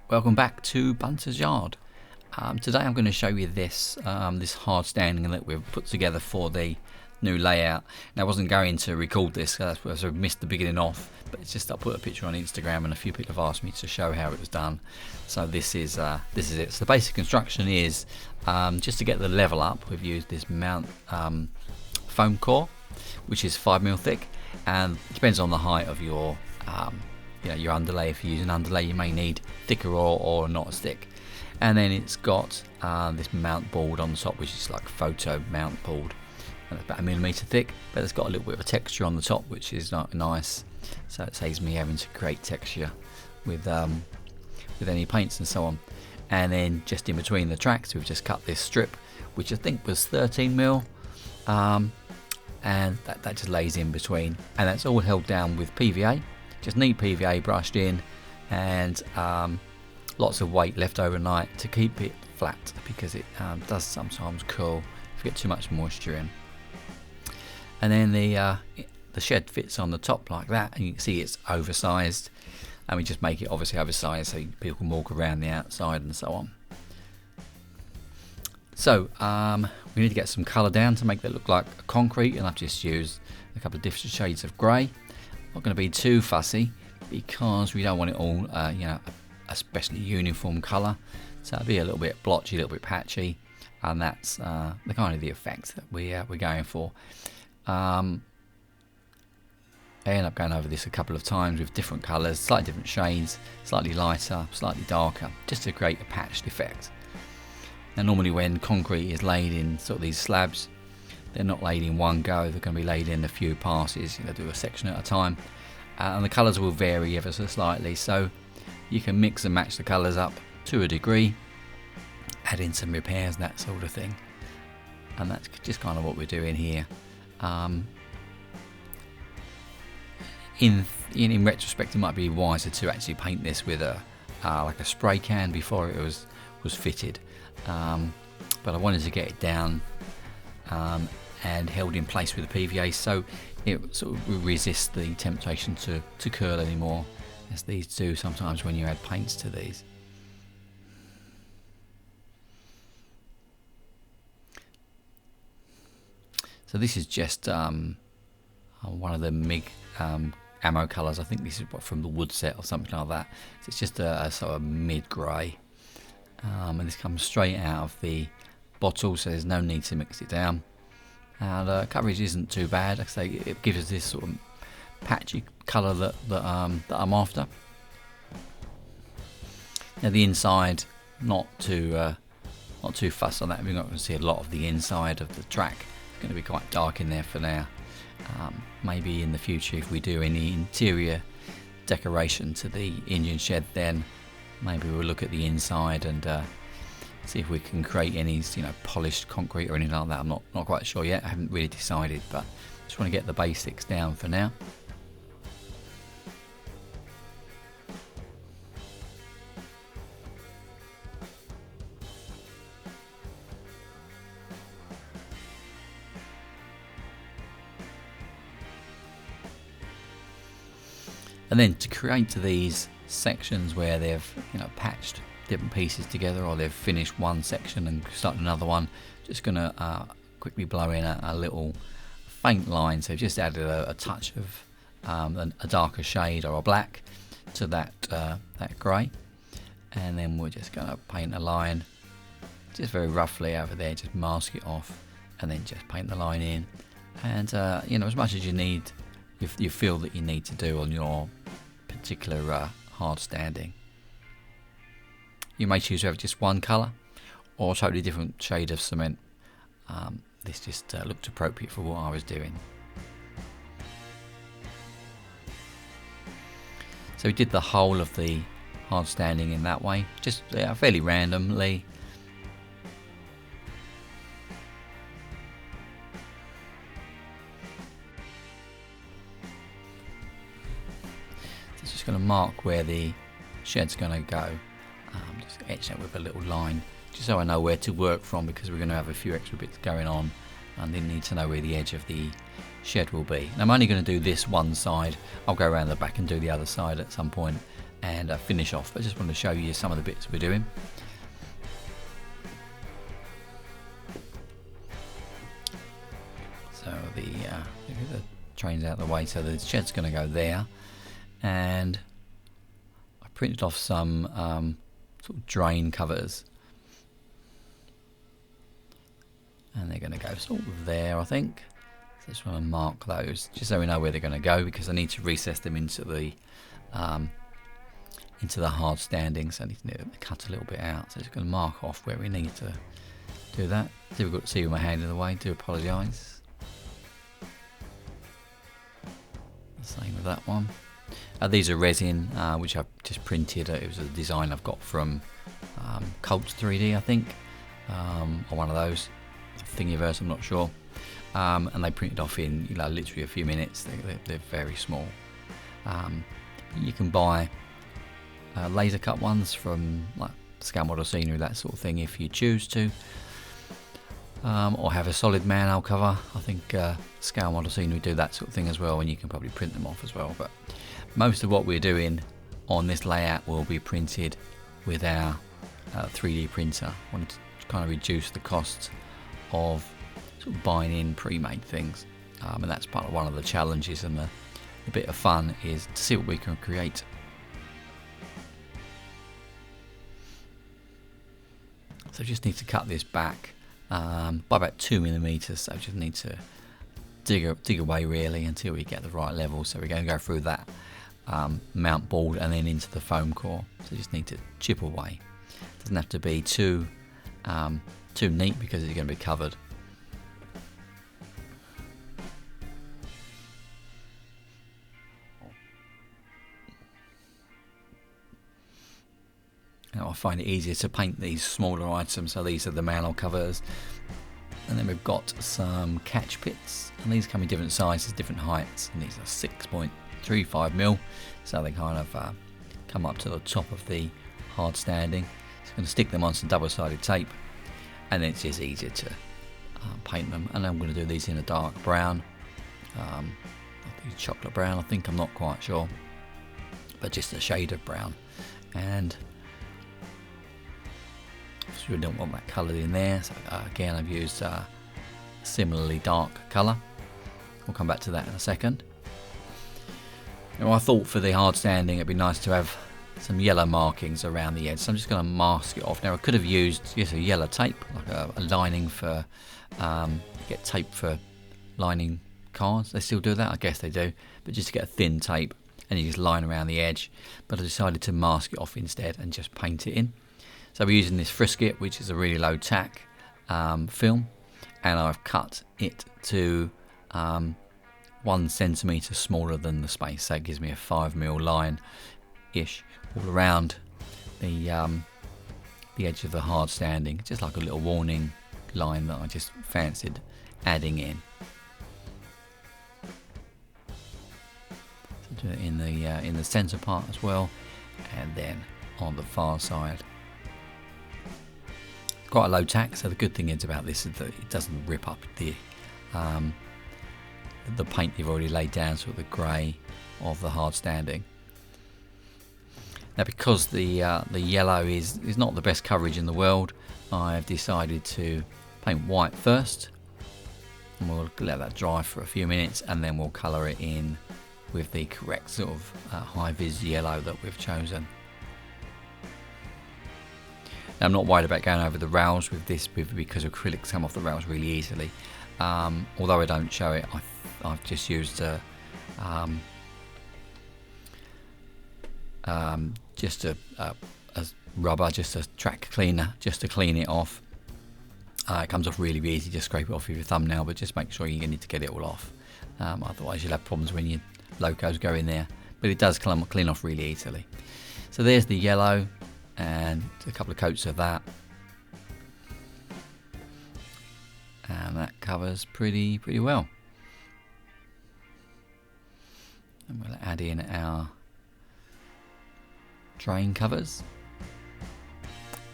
Welcome back to Bunters Yard. Today I'm going to show you this this hard standing that we've put together for the new layout. Now I wasn't going to record this because I missed the beginning off, but it's just I put a picture on Instagram and a few people have asked me to show how it was done. So this is it. So the basic construction is just to get the level up. We've used this mount foam core, which is 5mm thick, and it depends on the height of your your underlay. If you're using underlay, you may need thicker or not as thick. And then it's got this mount board on the top, which is like a photo mount board, and it's about 1mm thick, but it's got a little bit of a texture on the top, which is nice. So it saves me having to create texture with any paints and so on. And then just in between the tracks, we've just cut this strip, which I think was 13mm, and that just lays in between, and that's all held down with PVA. Just neat PVA brushed in, and lots of weight left overnight to keep it flat, because it does sometimes curl if you get too much moisture in. And then the shed fits on the top like that, and you can see it's oversized, and we just make it obviously oversized so people can walk around the outside and so on. So we need to get some colour down to make that look like a concrete, and I've just used a couple of different shades of grey. Not going to be too fussy because we don't want it all especially uniform colour, so it'll be a little bit blotchy, a little bit patchy, and that's the kind of the effect that we're going for. I end up going over this a couple of times with different colours, slightly different shades, slightly lighter, slightly darker, just to create a patched effect. Now normally when concrete is laid in sort of these slabs, they're not laid in one go, they're going to be laid in a few passes, do a section at a time, and the colours will vary ever so slightly, so you can mix and match the colours up to a degree, add in some repairs, that sort of thing, and that's just kind of what we're doing here. In retrospect, it might be wiser to actually paint this with like a spray can before it was fitted, but I wanted to get it down and held in place with the PVA, so it sort of resists the temptation to curl anymore, as these do sometimes when you add paints to these. So this is just one of the MIG ammo colours. I think this is from the wood set or something like that. So it's just a sort of mid-grey, and this comes straight out of the bottle, so there's no need to mix it down. And coverage isn't too bad. Like I say, it gives us this sort of patchy colour that I'm after. Now the inside, not too fussed on that. We're not going to see a lot of the inside of the track. It's going to be quite dark in there for now. Maybe in the future, if we do any interior decoration to the engine shed, then maybe we'll look at the inside and see if we can create any polished concrete or anything like that. I'm not quite sure yet. I haven't really decided, but just want to get the basics down for now. And then to create these sections where they've patched different pieces together, or they've finished one section and started another one, just going to quickly blow in a little faint line. So just added a touch of a darker shade or a black to that grey, and then we're just going to paint a line just very roughly over there, just mask it off, and then just paint the line in. And as much as you need, you feel that you need to do on your particular hard standing. You may choose to have just one colour or a totally different shade of cement. This just looked appropriate for what I was doing. So we did the whole of the hard standing in that way, just fairly randomly. So it's just going to mark where the shed's going to go. Just etch that with a little line, just so I know where to work from, because we're going to have a few extra bits going on, and they need to know where the edge of the shed will be. And I'm only going to do this one side. I'll go around the back and do the other side at some point, and finish off. I just want to show you some of the bits we're doing. So the train's out of the way, so the shed's going to go there, and I printed off some sort of drain covers, and they're going to go sort of there, I think. So I just want to mark those just so we know where they're going to go, because I need to recess them into the hard standing, so I need to cut a little bit out. So just going to mark off where we need to do that. Difficult to see with my hand in the way, do apologise. Same with that one. These are resin, which I've just printed. It was a design I've got from Colts 3D, I think, or one of those, Thingiverse, I'm not sure. And they printed off in literally a few minutes. They're very small. You can buy laser cut ones from like Scale Model Scenery, that sort of thing, if you choose to. Or have a solid manhole cover. I think Scale Model Scenery do that sort of thing as well, and you can probably print them off as well. But most of what we're doing on this layout will be printed with our 3D printer. I wanted to kind of reduce the cost of sort of buying in pre-made things, and that's part of one of the challenges, and the bit of fun is to see what we can create. So just need to cut this back by about 2mm, so just need to dig away really until we get the right level. So we're going to go through that mount board and then into the foam core. So you just need to chip away. Doesn't have to be too neat because it's going to be covered. Now I find it easier to paint these smaller items, so these are the manhole covers, and then we've got some catch pits, and these come in different sizes, different heights, and these are 6.35mm, so they kind of come up to the top of the hard standing. So I'm going to stick them on some double-sided tape, and then it's just easier to paint them. And I'm going to do these in a dark brown, I think chocolate brown, I think, I'm not quite sure, but just a shade of brown. And so we don't want that coloured in there, so again I've used a similarly dark colour. We'll come back to that in a second. Now I thought for the hard standing it'd be nice to have some yellow markings around the edge, so I'm just going to mask it off. Now I could have used just a yellow tape, like a lining for, get tape for lining cars. They still do that, I guess they do, but just to get a thin tape and you just line around the edge. But I decided to mask it off instead and just paint it in. So we're using this frisket, which is a really low tack film, and I've cut it to 1 centimetre smaller than the space, so it gives me a 5mm line-ish all around the edge of the hard standing, just like a little warning line that I just fancied adding in. So do it in the centre part as well, and then on the far side. Quite a low tack, so the good thing is about this is that it doesn't rip up the paint you've already laid down, sort of the grey of the hard standing. Now because the yellow is not the best coverage in the world, I've decided to paint white first, and we'll let that dry for a few minutes, and then we'll colour it in with the correct sort of high-vis yellow that we've chosen. Now, I'm not worried about going over the rails with this because acrylics come off the rails really easily. Although I don't show it, I've just used a rubber, just a track cleaner, just to clean it off. It comes off really easy, just scrape it off with your thumbnail, but just make sure you need to get it all off. Otherwise you'll have problems when your locos go in there. But it does clean off really easily. So there's the yellow, and a couple of coats of that, and that covers pretty well. And we'll add in our drain covers,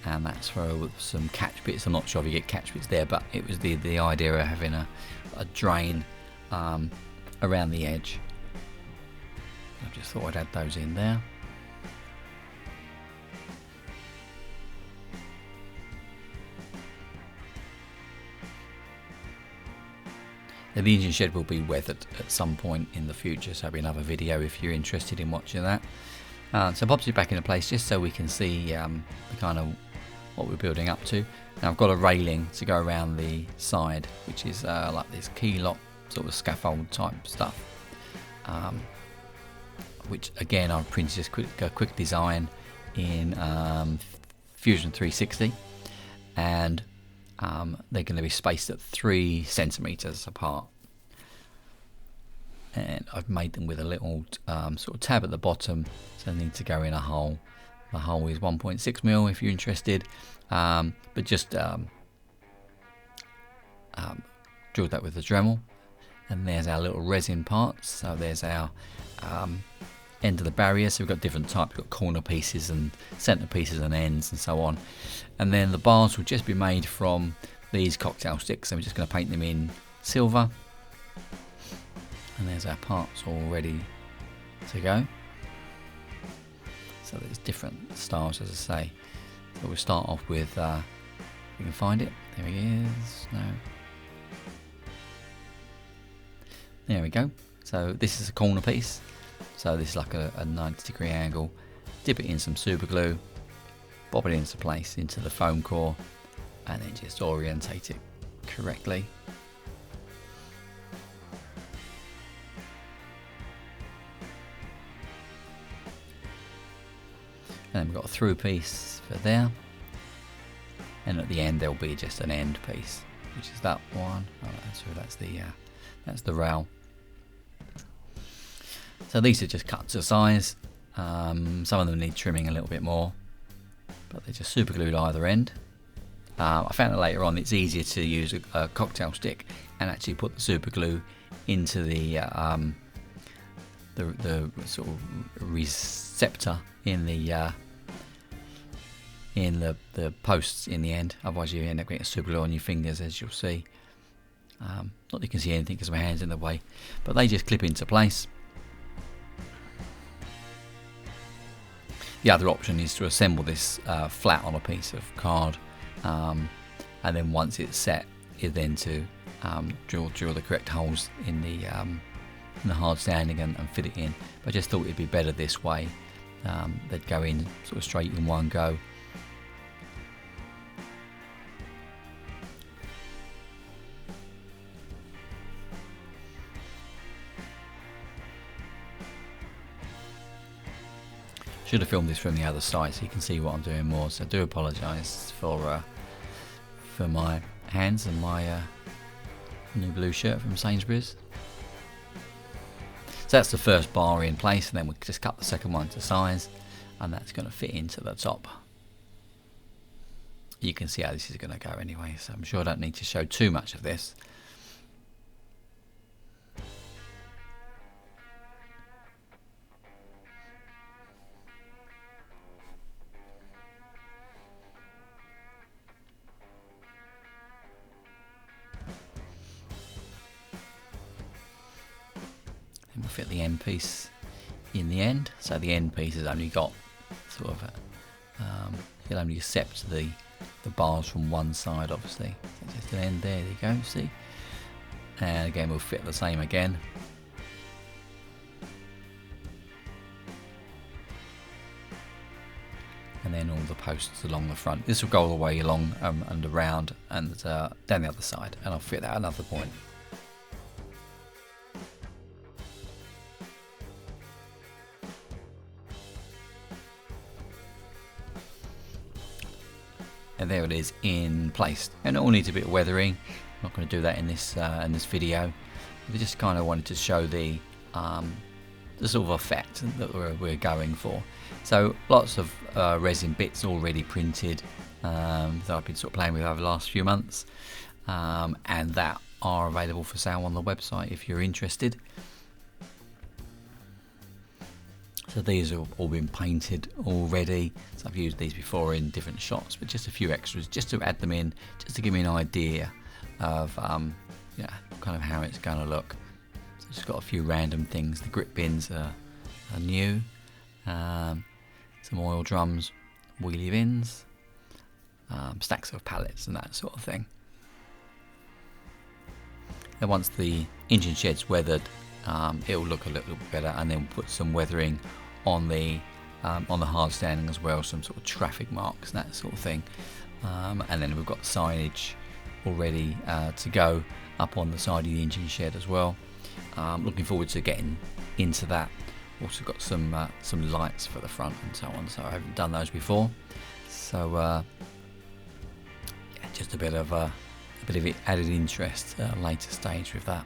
and that's for some catch bits. I'm not sure if you get catch bits there, but it was the idea of having a drain around the edge. I just thought I'd add those in there. Now, the engine shed will be weathered at some point in the future, so there'll be another video if you're interested in watching that. So pops it back into place just so we can see the kind of what we're building up to. Now I've got a railing to go around the side, which is like this key lock sort of scaffold type stuff, which again I've printed just a quick design in Fusion 360, and they're going to be spaced at 3 centimeters apart, and I've made them with a little sort of tab at the bottom, so they need to go in a hole. The hole is 1.6 mil if you're interested, but just drilled that with the Dremel. And there's our little resin parts. So there's our end of the barrier. So we've got different types. We've got corner pieces and center pieces and ends and so on. And then the bars will just be made from these cocktail sticks. So we're just going to paint them in silver. And there's our parts all ready to go. So there's different styles, as I say. So we'll start off with, if we can find it. There he is. No. There we go. So this is a corner piece. So this is like a 90-degree angle. Dip it in some super glue, bob it into place into the foam core, and then just orientate it correctly. And then we've got a through piece for there, and at the end there'll be just an end piece, which is that one. Oh, so that's the rail. So these are just cut to size. Some of them need trimming a little bit more, but they're just super glued either end. I found that later on it's easier to use a cocktail stick and actually put the super glue into the sort of receptor in the posts in the end. Otherwise you end up getting super glue on your fingers, as you'll see. Not that you can see anything because my hand's in the way, but they just clip into place. The other option is to assemble this flat on a piece of card, and then once it's set, is then to drill the correct holes in the hard standing and fit it in. But I just thought it'd be better this way. They'd go in sort of straight in one go. Should have filmed this from the other side so you can see what I'm doing more. So I do apologise for my hands and my new blue shirt from Sainsbury's. So that's the first bar in place, and then we just cut the second one to size, and that's going to fit into the top. You can see how this is going to go anyway, so I'm sure I don't need to show too much of this. And we'll fit the end piece in the end. So the end piece has only got sort of it'll only accept the bars from one side, obviously. So just an end there you go, see? And again we'll fit the same again. And then all the posts along the front. This will go all the way along and around and down the other side, and I'll fit that at another point. And there it is in place, and it all needs a bit of weathering. I'm not going to do that in this video. We just kind of wanted to show the sort of effect that we're going for. So lots of resin bits already printed that I've been sort of playing with over the last few months, and that are available for sale on the website if you're interested. So these have all been painted already. So I've used these before in different shots, but just a few extras just to add them in, just to give me an idea of yeah, kind of how it's going to look. So just got a few random things. The grip bins are new. Some oil drums, wheelie bins, stacks of pallets and that sort of thing. then once the engine shed's weathered, it'll look a little bit better, and then we'll put some weathering on the hard standing as well, some sort of traffic marks, that sort of thing. And then we've got signage already to go up on the side of the engine shed as well. Looking forward to getting into that. Also got some lights for the front and so on, so I haven't done those before. So yeah, just a bit of added interest later stage with that.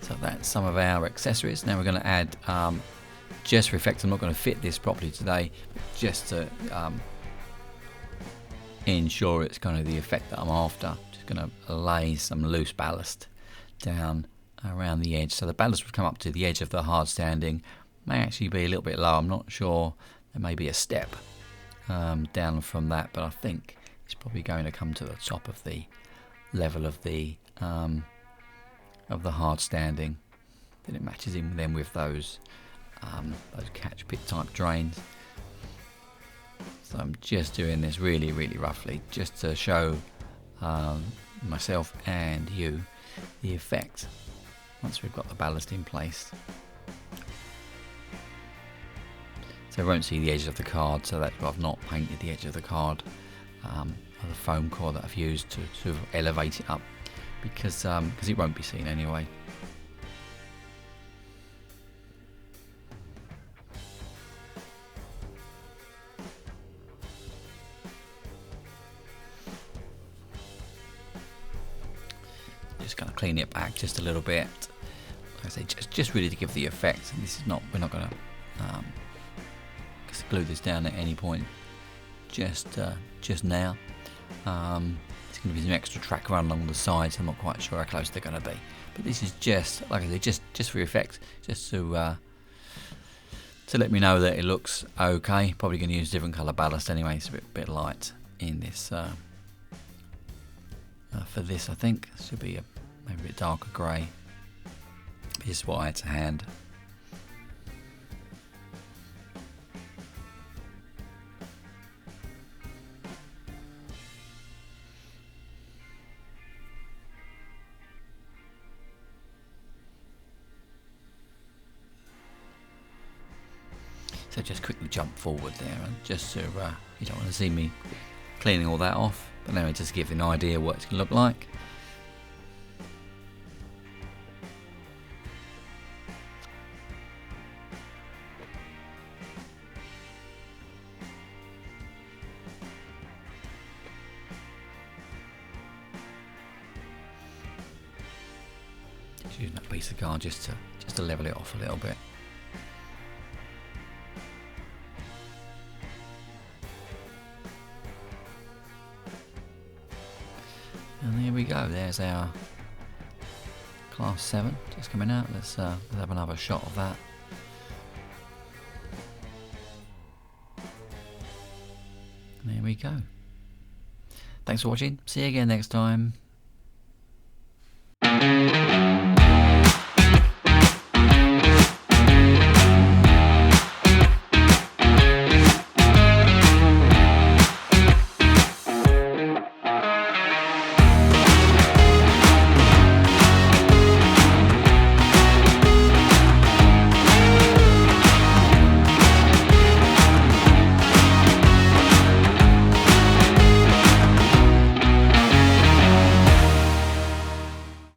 So that's some of our accessories. Now we're going to add, just for effect, I'm not going to fit this properly today, but just to ensure it's kind of the effect that I'm after. Just going to lay some loose ballast down around the edge. So the ballast would come up to the edge of the hard standing, may actually be a little bit low, I'm not sure. There may be a step down from that, but I think it's probably going to come to the top of the level of the hard standing. Then it matches in then with those catch pit type drains. So I'm just doing this really roughly, just to show myself and you the effect once we've got the ballast in place. So I won't see the edge of the card, so that's why I've not painted the edge of the card, of the foam core that I've used to sort of elevate it up, because it won't be seen anyway. Just going to clean it back just a little bit. Like I say, just really to give the effect. And this is not, we're not going to glue this down at any point. Just now. It's going to be some extra track run along the sides. I'm not quite sure how close they're going to be, but this is just, like I say, just for effect, just to let me know that it looks okay. Probably going to use different colour ballast anyway. It's a bit light in this. For this, I think it should be maybe a bit darker grey. This is what I had to hand. So just quickly jump forward there, and just so you don't want to see me cleaning all that off, but anyway, just to give you an idea what it's going to look like. Just using that piece of card just to level it off a little bit. And there we go, there's our Class 7 just coming out. Let's have another shot of that. And there we go. Thanks for watching, see you again next time.